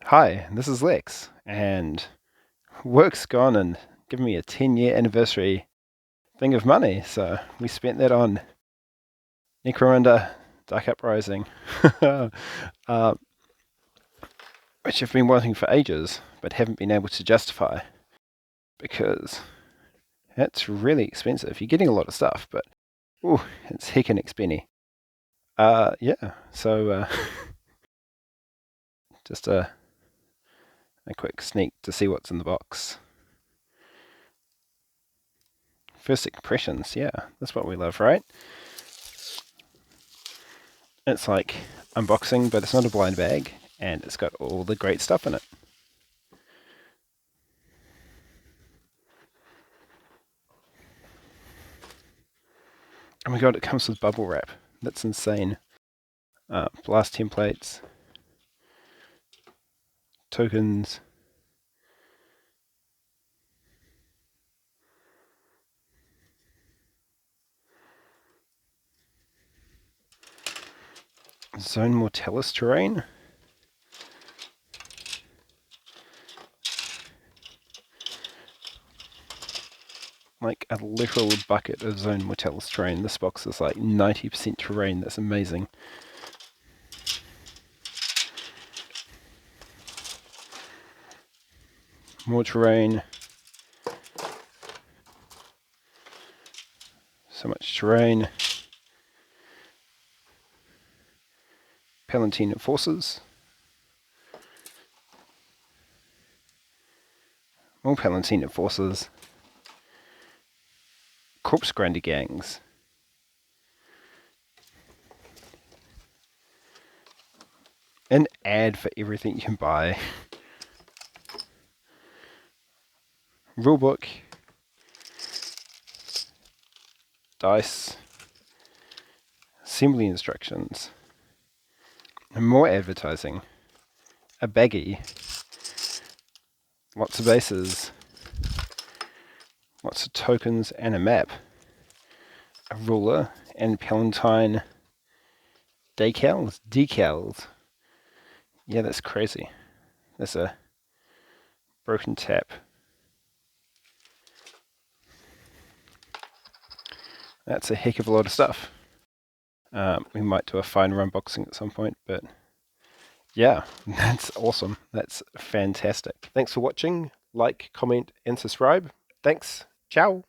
Hi, this is Lex, and work's gone and given me a 10-year anniversary thing of money, so we spent that on Necromunda-Dark Uprising, uh, which I've been wanting for ages, but haven't been able to justify, because it's really expensive. You're getting a lot of stuff, but ooh, it's heckin' expenny. Yeah, so just a quick sneak to see what's in the box. First impressions, yeah, that's what we love, right? It's like unboxing, but it's not a blind bag, and it's got all the great stuff in it. Oh my god, it comes with bubble wrap. That's insane. Blast templates, tokens, Zone Mortalis terrain. Like a literal bucket of Zone Mortalis terrain. This box is like 90% terrain. That's amazing. More terrain. So much terrain. Palatine Forces. More Palatine Forces. Corpse Grinder Gangs. An ad for everything you can buy. Rulebook. Dice. Assembly instructions. More advertising. A baggie. Lots of bases. Lots of tokens and a map. A ruler and Palatine decals. Yeah, that's crazy. There's a broken tap. That's a heck of a lot of stuff. We might do a finer unboxing at some point, but yeah, that's awesome. That's fantastic. Thanks for watching. Like, comment, and subscribe. Thanks. Ciao.